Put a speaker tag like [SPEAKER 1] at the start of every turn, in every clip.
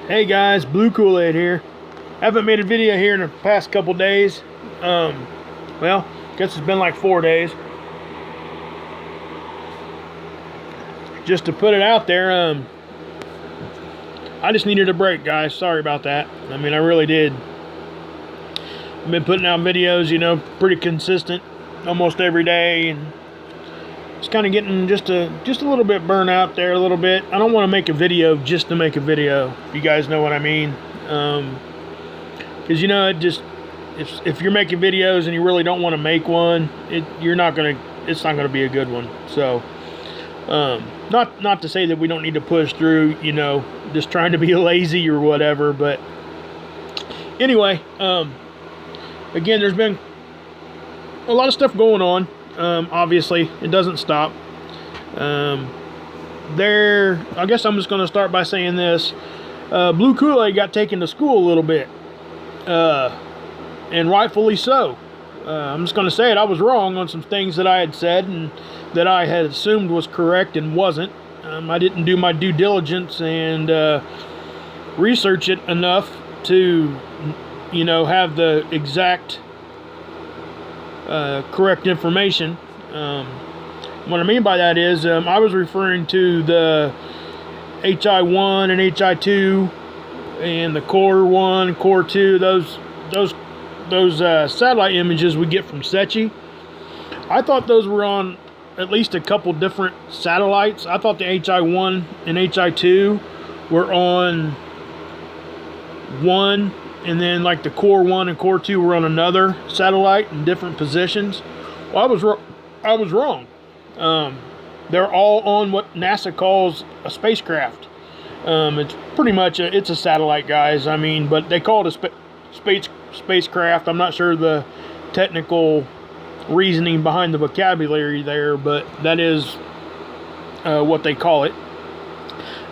[SPEAKER 1] Hey guys, Blue Koolaid here. Haven't made a video here in the past couple days. Well, guess it's been like 4 days. Just to put it out there, I just needed a break, guys. Sorry about that. I mean, I really did. I've been putting out videos, pretty consistent, almost every day, and it's kind of getting just a little bit burnt out there a little bit. I don't want to make a video just to make a video, if you guys know what I mean. Because if you're making videos and you really don't want to make one, it's not gonna be a good one. So not to say that we don't need to push through, just trying to be lazy or whatever, but anyway, again, there's been a lot of stuff going on. Obviously, it doesn't stop. I guess I'm just going to start by saying this. Blue Koolaid got taken to school a little bit. And rightfully so. I'm just going to say it. I was wrong on some things that I had said and that I had assumed was correct and wasn't. I didn't do my due diligence and research it enough to, have the exact correct information. What I mean by that is I was referring to the HI1 and HI2 and the Core 1, Core 2, those satellite images we get from SETI. I thought those were on at least a couple different satellites. I thought the HI1 and HI2 were on one, and then like the Core 1 and Core 2 were on another satellite in different positions. Well, I was wrong. They're all on what NASA calls a spacecraft. It's pretty much it's a satellite, guys. I mean, but they call it a spacecraft. I'm not sure the technical reasoning behind the vocabulary there, but that is what they call it.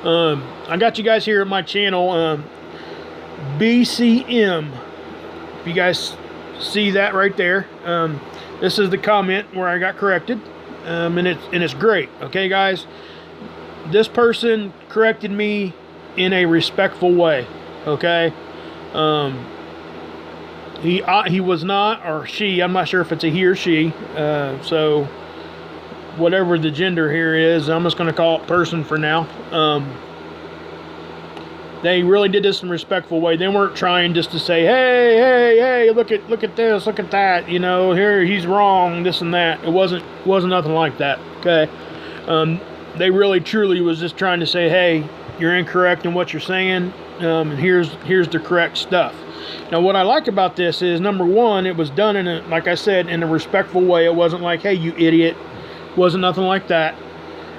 [SPEAKER 1] I got you guys here at my channel. BCM, if you guys see that right there, this is the comment where I got corrected, and it's great. Okay, guys, this person corrected me in a respectful way. Okay, he was not, or she, I'm not sure if it's a he or she, so whatever the gender here is, I'm just going to call it person for now. They really did this in a respectful way. They weren't trying just to say, hey, look at this, look at that, here he's wrong, this and that. It wasn't nothing like that. Okay, they really truly was just trying to say, hey, you're incorrect in what you're saying, and here's the correct stuff. Now, what I like about this is, number one, it was done in a, like I said, in a respectful way. It wasn't like, hey, you idiot. It wasn't nothing like that.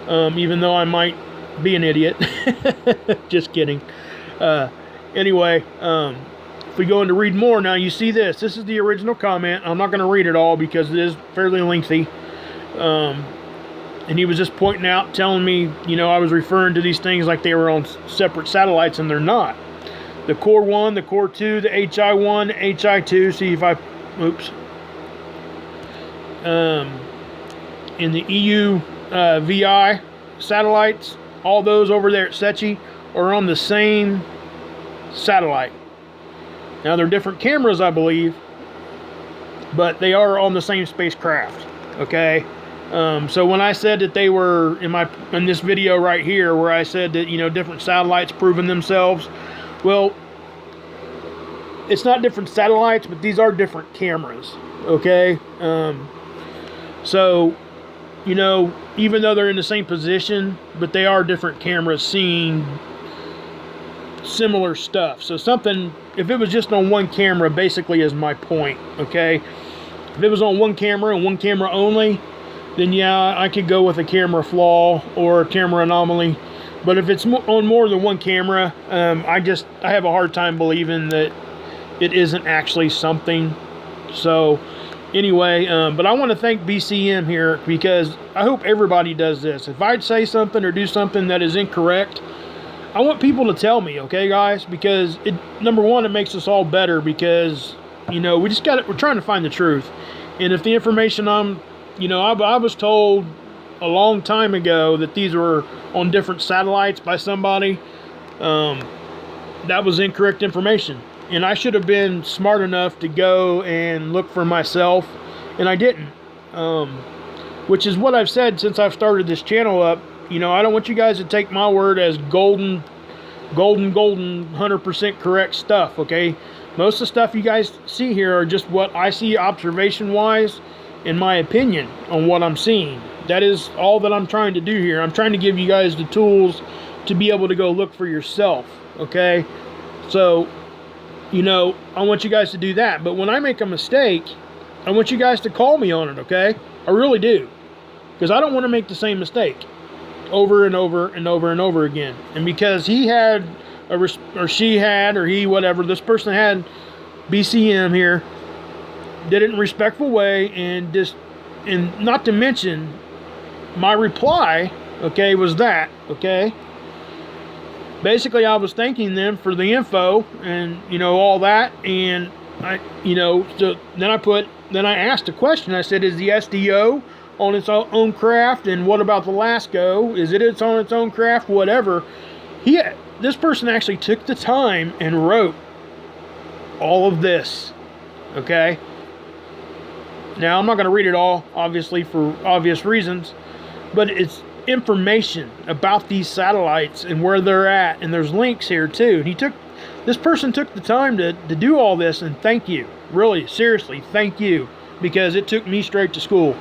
[SPEAKER 1] Even though I might be an idiot. Just kidding. Anyway, if we go into read more, now you see this is the original comment. I'm not going to read it all because it is fairly lengthy. And he was just pointing out, telling me, I was referring to these things like they were on separate satellites, and they're not. The Core 1, the Core 2, the HI1, HI2, see if I, oops. In the EU VI satellites, all those over there at SETI are on the same satellite. Now, they're different cameras, I believe, but they are on the same spacecraft. Okay, so when I said that they were in this video right here, where I said that different satellites proving themselves, well, it's not different satellites, but these are different cameras. Okay, so even though they're in the same position, but they are different cameras seeing similar stuff. So something, if it was just on one camera, basically is my point. Okay, if it was on one camera and one camera only, then yeah, I could go with a camera flaw or a camera anomaly. But if it's on more than one camera, I have a hard time believing that it isn't actually something. So anyway, but I want to thank BCM here, because I hope everybody does this. If I'd say something or do something that is incorrect, I want people to tell me, okay, guys? Because number one, it makes us all better, because we're trying to find the truth. And if the information I was told a long time ago that these were on different satellites by somebody, that was incorrect information. And I should have been smart enough to go and look for myself, and I didn't. Which is what I've said since I've started this channel up. You know, I don't want you guys to take my word as golden, 100% correct stuff, okay? Most of the stuff you guys see here are just what I see observation-wise, in my opinion, on what I'm seeing. That is all that I'm trying to do here. I'm trying to give you guys the tools to be able to go look for yourself, okay? So, you know, I want you guys to do that. But when I make a mistake, I want you guys to call me on it, okay? I really do. Because I don't want to make the same mistake over and over and over and over again. And because he had, or she had, or he, whatever, this person had BCM here, did it in a respectful way, and just, and not to mention, my reply, okay, was that, okay? Basically, I was thanking them for the info and, you know, all that. And I, you know, so then I asked a question. I said, is the SDO on its own craft? And what about the LASCO? Is it on its own craft? Whatever. This person actually took the time and wrote all of this. Okay. Now, I'm not going to read it all, obviously, for obvious reasons. But it's information about these satellites and where they're at, and there's links here too. And this person took the time to do all this, and thank you, really, seriously, thank you, because it took me straight to school.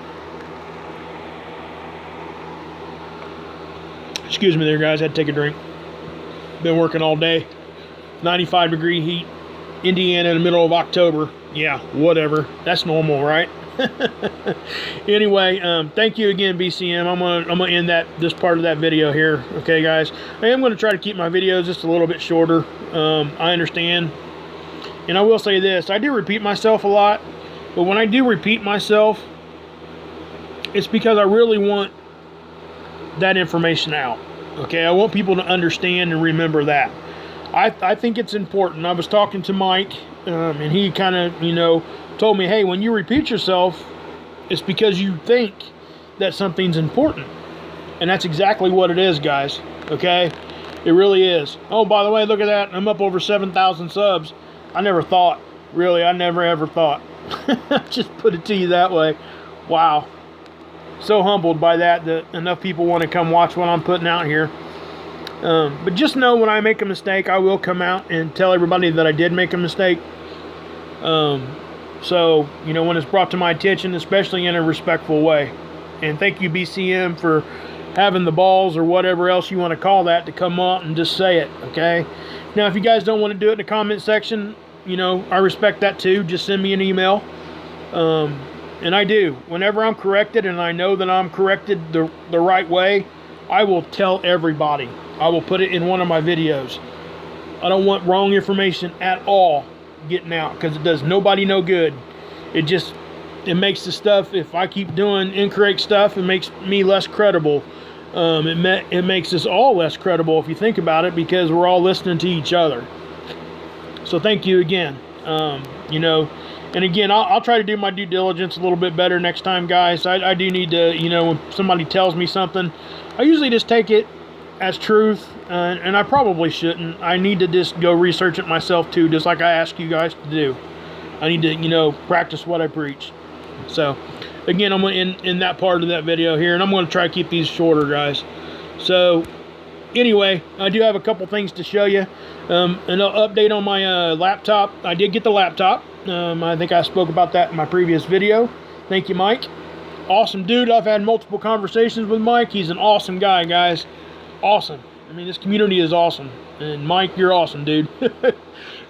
[SPEAKER 1] Excuse me there, guys, I had to take a drink. Been working all day, 95-degree heat, Indiana in the middle of October. Yeah, whatever, that's normal, right? Anyway, thank you again, BCM. I'm gonna end this part of that video here. Okay, guys, I am gonna try to keep my videos just a little bit shorter. I understand, and I will say this: I do repeat myself a lot, but when I do repeat myself, it's because I really want that information out. Okay, I want people to understand and remember that. I think it's important. I was talking to Mike, and he kind of, you know, told me, hey, when you repeat yourself, it's because you think that something's important. And that's exactly what it is, guys. Okay? It really is. Oh, by the way, look at that. I'm up over 7,000 subs. I never thought. Really, I never ever thought. Just put it to you that way. Wow. So humbled by that enough people want to come watch what I'm putting out here. But just know, when I make a mistake, I will come out and tell everybody that I did make a mistake. So, you know, when it's brought to my attention, especially in a respectful way. And thank you, BCM, for having the balls, or whatever else you want to call that, to come out and just say it, okay? Now, if you guys don't want to do it in the comment section, you know, I respect that too. Just send me an email. And I do. Whenever I'm corrected and I know that I'm corrected the right way, I will tell everybody. I will put it in one of my videos. I don't want wrong information at all getting out, because it does nobody no good. It makes the stuff, if I keep doing incorrect stuff, it makes me less credible. It makes us all less credible, if you think about it, because we're all listening to each other. So thank you again. You know, and again, I'll try to do my due diligence a little bit better next time, guys. I do need to, you know, when somebody tells me something, I usually just take it as truth, and I probably shouldn't. I need to just go research it myself too, just like I ask you guys to do. I need to, you know, practice what I preach. So again, I'm going to end that part of that video here, and I'm going to try to keep these shorter, guys. So anyway, I do have a couple things to show you. An update on my laptop. I did get the laptop. I think I spoke about that in my previous video. Thank you, Mike. Awesome dude. I've had multiple conversations with Mike. He's an awesome guy, guys. Awesome. I mean, this community is awesome. And Mike, you're awesome, dude.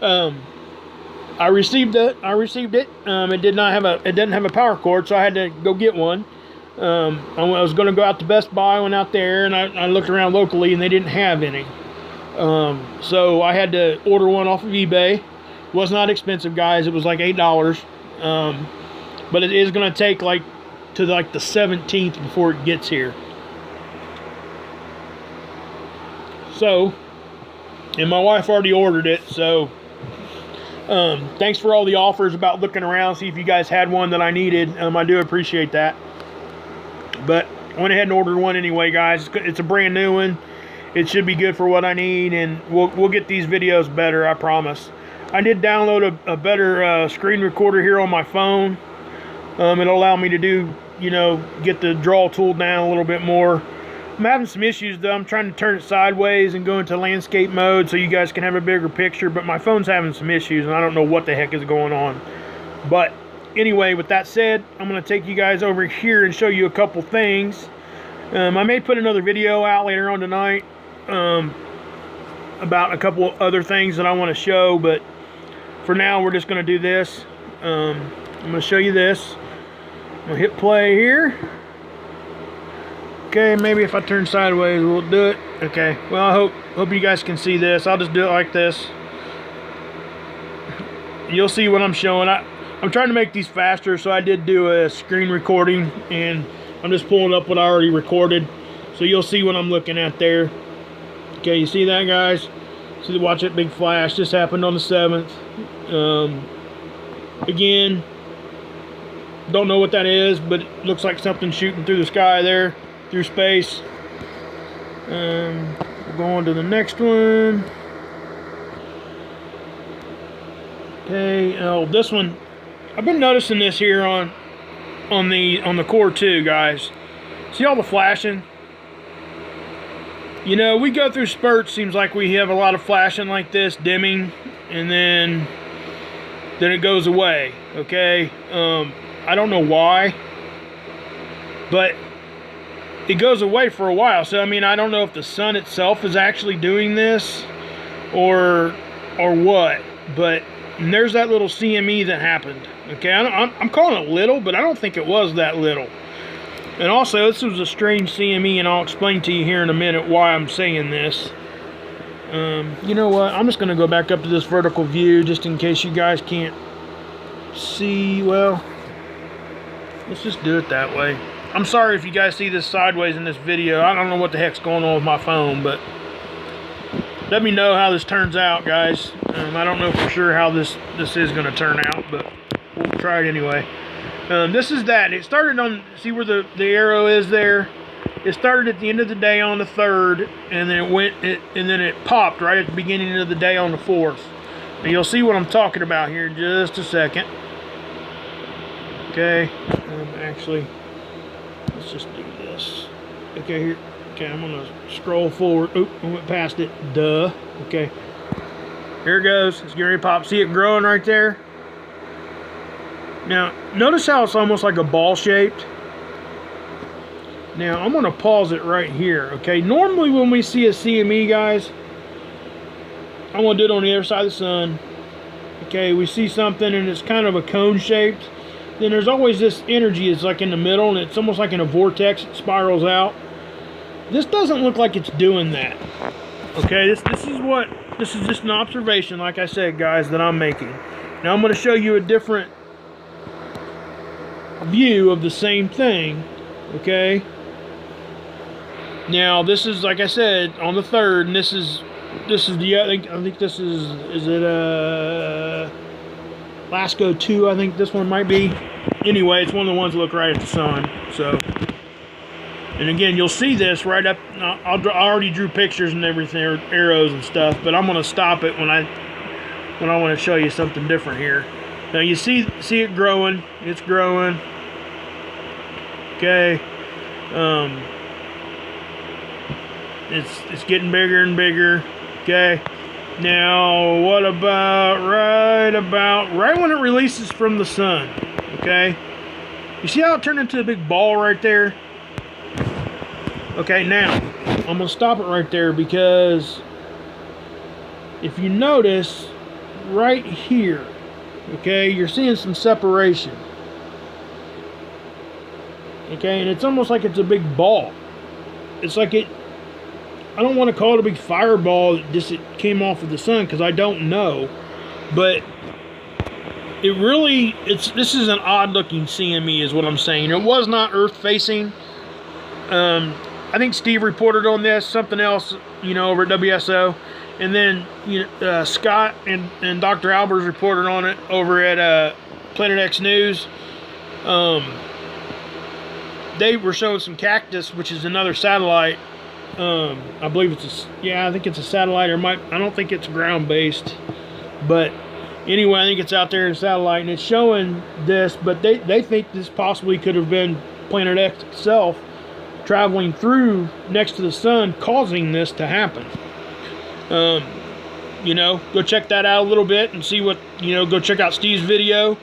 [SPEAKER 1] I received it. It didn't have a power cord, so I had to go get one. I was going to go out to Best Buy. I went out there, and I looked around locally, and they didn't have any. So I had to order one off of eBay. It was not expensive, guys. It was like $8. But it is going to take to the 17th before it gets here. So, and my wife already ordered it, so thanks for all the offers about looking around, see if you guys had one that I needed. I do appreciate that. But I went ahead and ordered one anyway, guys. It's a brand new one, it should be good for what I need, and we'll get these videos better, I promise. I did download a better screen recorder here on my phone. It'll allow me to do, you know, get the draw tool down a little bit more. I'm having some issues though. I'm trying to turn it sideways and go into landscape mode so you guys can have a bigger picture, but my phone's having some issues and I don't know what the heck is going on. But anyway, with that said, I'm going to take you guys over here and show you a couple things. I may put another video out later on tonight about a couple other things that I want to show, but for now we're just going to do this. I'm going to show you this. I'm going to hit play here. Okay, maybe if I turn sideways we'll do it. Okay, well, I hope you guys can see this. I'll just do it like this. You'll see what I'm showing. I'm trying to make these faster, so I did do a screen recording, and I'm just pulling up what I already recorded, so you'll see what I'm looking at there. Okay, you see that, guys? See, watch that big flash. This happened on the 7th. Again, don't know what that is, but it looks like something shooting through the sky there, through space. We'll go on to the next one. Okay, oh, this one, I've been noticing this here on the core too, guys. See all the flashing? You know, we go through spurts, seems like we have a lot of flashing like this, dimming, and then it goes away, okay? I don't know why, but it goes away for a while. So I mean, I don't know if the sun itself is actually doing this or what, but there's that little CME that happened. Okay, I'm calling it little, but I don't think it was that little. And also, this was a strange CME, and I'll explain to you here in a minute why I'm saying this. You know what? I'm just going to go back up to this vertical view just in case you guys can't see. Well, let's just do it that way. I'm sorry if you guys see this sideways in this video. I don't know what the heck's going on with my phone, but let me know how this turns out, guys. I don't know for sure how this is going to turn out, but we'll try it anyway. This is that. It started on, see where the arrow is there? It started at the end of the day on the 3rd, and then it popped right at the beginning of the day on the 4th. And you'll see what I'm talking about here in just a second. Okay, actually, let's just do this. Okay, here. Okay, I'm gonna scroll forward. Oop, I went past it. Duh. Okay. Here it goes. It's getting ready to pop. See it growing right there? Now, notice how it's almost like a ball shaped. Now, I'm gonna pause it right here. Okay. Normally, when we see a CME, guys, I'm gonna do it on the other side of the sun. Okay, we see something and it's kind of a cone shaped. Then there's always this energy. It's like in the middle, and it's almost like in a vortex. It spirals out. This doesn't look like it's doing that. Okay, this is just an observation, like I said, guys, that I'm making. Now I'm going to show you a different view of the same thing. Okay. Now this is, like I said, on the 3rd, and this is the, I think this is it Lasco 2, I think this one might be. Anyway, it's one of the ones that look right at the sun. So, and again, you'll see this right up. I already drew pictures and everything, arrows and stuff, but I'm going to stop it when I want to show you something different here. Now you see it growing. It's growing. Okay. It's getting bigger and bigger. Okay. Now, what about right when it releases from the sun? Okay. You see how it turned into a big ball right there? Okay, now, I'm going to stop it right there because if you notice, right here, okay, you're seeing some separation. Okay, and it's almost like it's a big ball. It's like it, I don't want to call it a big fireball that just it came off of the sun because I don't know. But it really, this is an odd looking CME is what I'm saying. It was not earth facing. I think Steve reported on this, something else, you know, over at WSO. And then, you know, Scott and Dr. Albers reported on it over at Planet X News. They were showing some cactus, which is another satellite, I believe I think it's a satellite, or I don't think it's ground based, but anyway, I think it's out there in satellite, and it's showing this, but they think this possibly could have been Planet X itself traveling through next to the sun, causing this to happen. You know, go check that out a little bit and see what, you know, go check out Steve's video,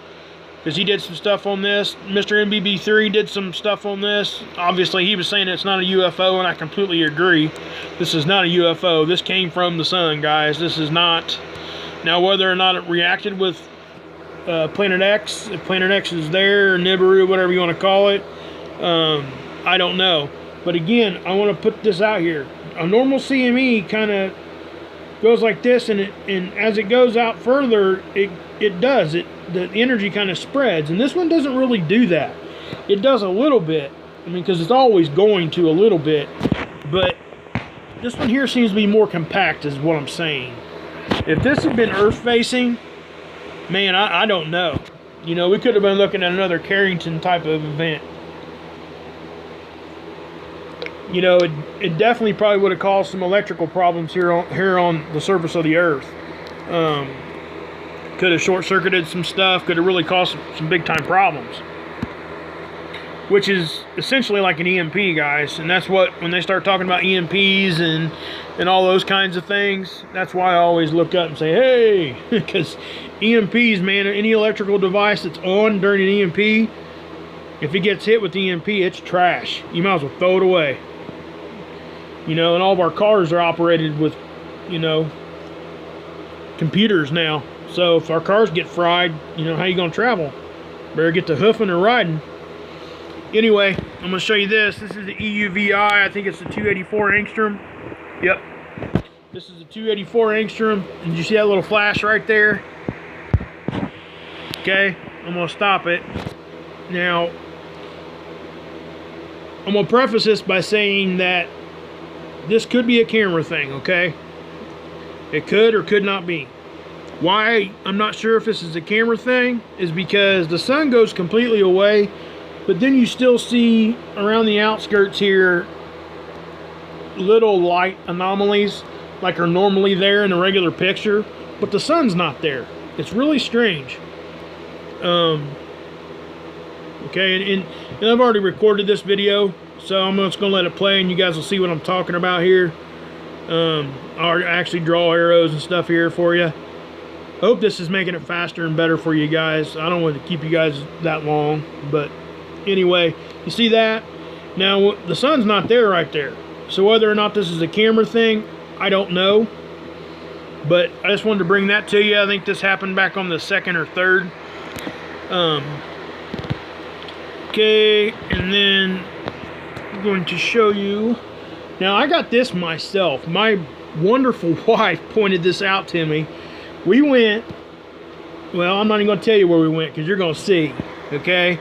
[SPEAKER 1] because he did some stuff on this. Mr. MBB3 did some stuff on this. Obviously, he was saying it's not a UFO, and I completely agree. This is not a UFO. This came from the sun, guys. This is not. Now, whether or not it reacted with Planet X, if Planet X is there, or Nibiru, whatever you want to call it, I don't know. But again, I want to put this out here. A normal CME kind of goes like this, and as it goes out further, the energy kind of spreads, and this one doesn't really do that. It does a little bit, I mean, because it's always going to a little bit, but this one here seems to be more compact, is what I'm saying. If this had been Earth facing, man, I don't know. You know, we could have been looking at another Carrington type of event. You know, it definitely probably would have caused some electrical problems here on the surface of the Earth. Could have short-circuited some stuff. Could have really caused some big-time problems. Which is essentially like an EMP, guys. And that's what, when they start talking about EMPs and all those kinds of things, that's why I always look up and say, hey, because EMPs, man, any electrical device that's on during an EMP, if it gets hit with EMP, it's trash. You might as well throw it away. You know, and all of our cars are operated with, you know, computers now. So if our cars get fried, you know, how you going to travel? Better get to hoofing or riding. Anyway, I'm going to show you this. This is the EUVI. I think it's the 284 angstrom. Yep. This is the 284 angstrom. And did you see that little flash right there? Okay. I'm going to stop it. Now, I'm going to preface this by saying that this could be a camera thing, okay? It could or could not be. Why I'm not sure if this is a camera thing is because the sun goes completely away, but then you still see around the outskirts here little light anomalies like are normally there in a regular picture, but the sun's not there. It's really strange. Okay, and I've already recorded this video, so I'm just going to let it play and you guys will see what I'm talking about here. I'll actually draw arrows and stuff here for you. I hope this is making it faster and better for you guys. I don't want to keep you guys that long, but anyway, you see that? Now, the sun's not there right there. So whether or not this is a camera thing, I don't know. But I just wanted to bring that to you. I think this happened back on the 2nd or 3rd. Okay, and then I'm going to show you. Now, I got this myself. My wonderful wife pointed this out to me. We went, well, I'm not even going to tell you where we went because you're going to see, okay?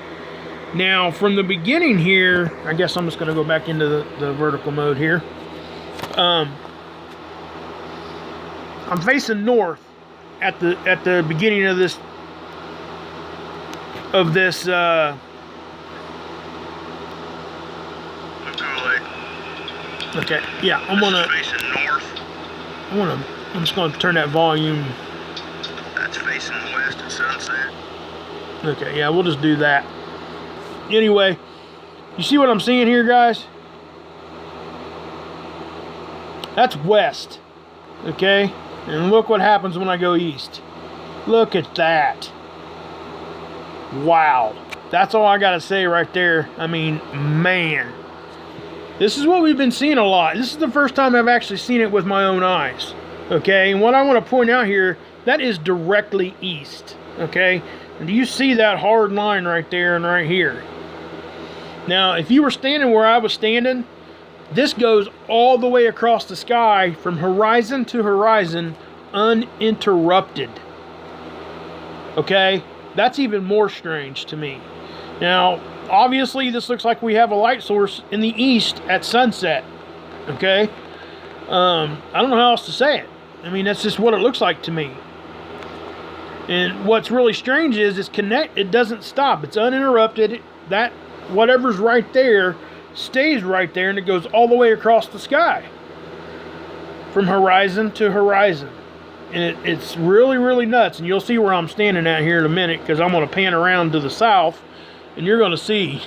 [SPEAKER 1] Now, from the beginning here, I guess I'm just going to go back into the vertical mode here. I'm facing north at the beginning of this
[SPEAKER 2] Blue Koolaid.
[SPEAKER 1] Okay, yeah, I'm
[SPEAKER 2] facing north.
[SPEAKER 1] I'm just gonna turn that volume.
[SPEAKER 2] That's facing west at sunset.
[SPEAKER 1] Okay, yeah, we'll just do that. Anyway, you see what I'm seeing here, guys? That's west. Okay? And look what happens when I go east. Look at that. Wow. That's all I gotta say right there. I mean, man. This is what we've been seeing a lot. This is the first time I've actually seen it with my own eyes. Okay? And what I want to point out here, that is directly east. Okay? And do you see that hard line right there and right here? Now, if you were standing where I was standing, this goes all the way across the sky from horizon to horizon uninterrupted. Okay? That's even more strange to me. Now, obviously, this looks like we have a light source in the east at sunset. Okay? I don't know how else to say it. I mean, that's just what it looks like to me. And what's really strange is it doesn't stop. It's uninterrupted. That whatever's right there stays right there, and it goes all the way across the sky. from horizon to horizon. And it's really, really nuts. And you'll see where I'm standing at here in a minute, because I'm going to pan around to the south, and you're going to see.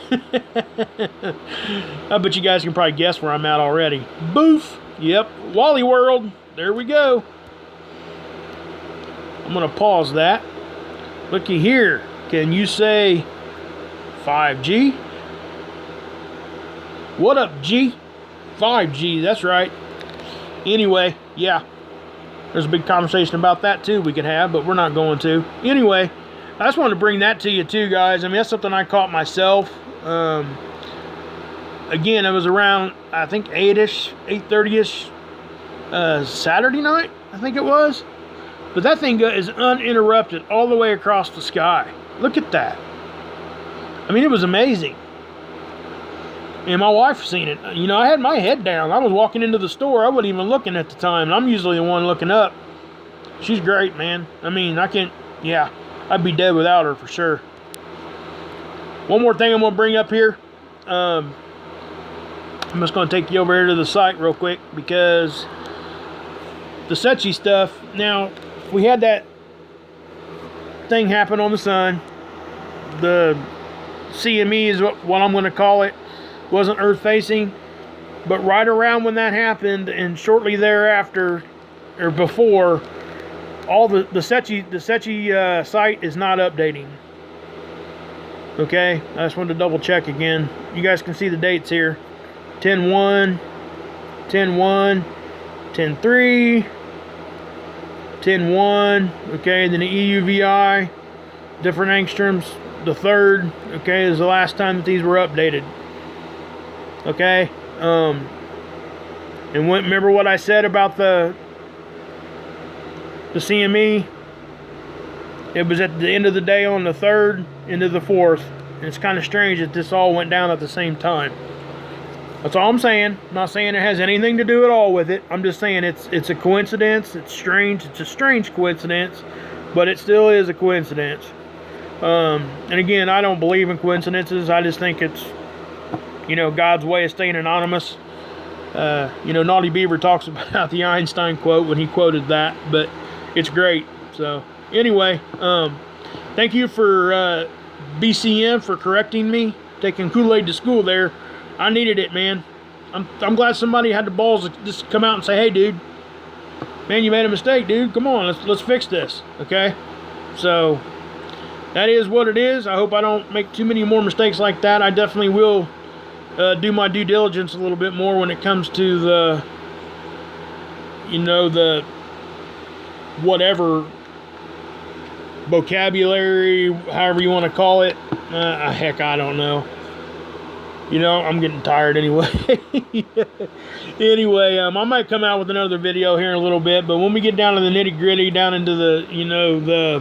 [SPEAKER 1] I bet you guys can probably guess where I'm at already. Boof. Yep. Wally World. There we go. I'm going to pause that. Looky here. Can you say 5G? What up, G? 5G, that's right. Anyway, yeah. There's a big conversation about that too we could have, but we're not going to. Anyway, I just wanted to bring that to you too, guys. I mean, that's something I caught myself. Again, it was around, I think, 8-ish, 8:30-ish Saturday night, I think it was. But that thing is uninterrupted all the way across the sky. Look at that. I mean, it was amazing. And my wife seen it. You know, I had my head down. I was walking into the store. I wasn't even looking at the time. And I'm usually the one looking up. She's great, man. I mean, yeah, I'd be dead without her for sure. One more thing I'm going to bring up here. I'm just going to take you over here to the site real quick, because the Setchi stuff. Now, we had that thing happen on the sun. The CME is what I'm going to call it. Wasn't earth facing, but right around when that happened, and shortly thereafter or before, all the Setchi site is not updating. Okay, I just wanted to double check again. You guys can see the dates here: 10/1, 10/1, 10/3, 10/1. Okay, then the EUVI, different angstroms. The 3rd, okay, is the last time that these were updated. Okay, and remember what I said about the CME? It was at the end of the day on the 3rd into the 4th. And it's kind of strange that this all went down at the same time. That's all I'm saying. I'm not saying it has anything to do at all with it. I'm just saying it's a coincidence. It's strange. It's a strange coincidence, but it still is a coincidence. And again, I don't believe in coincidences. I just think it's, you know, God's way of staying anonymous. You know, Naughty Beaver talks about the Einstein quote when he quoted that, but it's great. So anyway, thank you for BCM for correcting me, taking Kool-Aid to school there. I needed it, man. I'm glad somebody had the balls to just come out and say, hey, dude, man, you made a mistake, dude. Come on, let's fix this, okay? So that is what it is. I hope I don't make too many more mistakes like that. I definitely will do my due diligence a little bit more when it comes to the, you know, the whatever vocabulary, however you want to call it. Heck, I don't know. You know, I'm getting tired anyway. Anyway, I might come out with another video here in a little bit, but when we get down to the nitty gritty, down into the, you know, the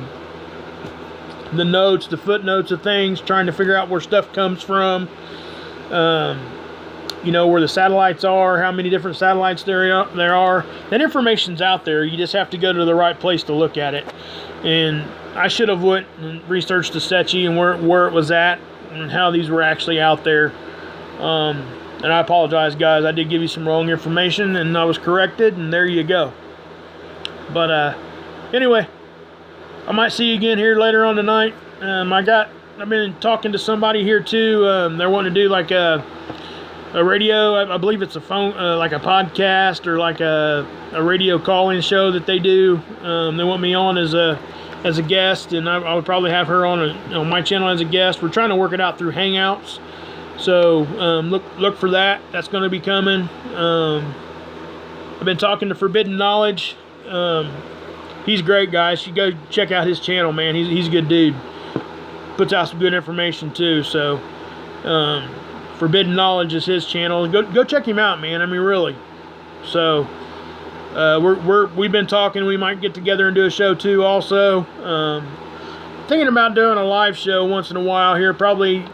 [SPEAKER 1] notes, the footnotes of things, trying to figure out where stuff comes from, you know, where the satellites are, how many different satellites there are. That information's out there. You just have to go to the right place to look at it. And I should have went and researched the Setchi and where it was at and how these were actually out there. And I apologize, guys. I did give you some wrong information, and I was corrected, and there you go. But anyway, I might see you again here later on tonight. I've been talking to somebody here too. They're wanting to do like a radio. I believe it's a phone, like a podcast or like a radio call-in show that they do. They want me on as a guest, and I would probably have her on my channel as a guest. We're trying to work it out through Hangouts. So look for that. That's going to be coming. I've been talking to Forbidden Knowledge. He's great, guys. You go check out his channel, man. He's a good dude. Puts out some good information too. So Forbidden Knowledge is his channel. Go check him out, man. I mean, really. So we've been talking. We might get together and do a show too. Also, thinking about doing a live show once in a while here, probably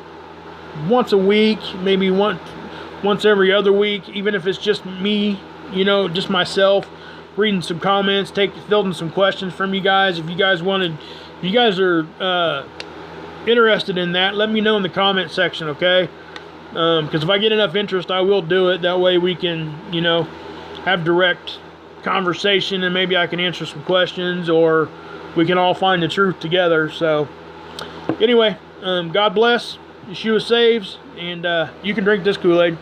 [SPEAKER 1] once a week, maybe once every other week, even if it's just me, you know, just myself, reading some comments, fielding some questions from you guys. If you guys are interested in that, let me know in the comment section, okay? Because if I get enough interest, I will do it. That way we can, you know, have direct conversation, and maybe I can answer some questions, or we can all find the truth together. So anyway, God bless. Yeshua saves, and you can drink this Kool-Aid.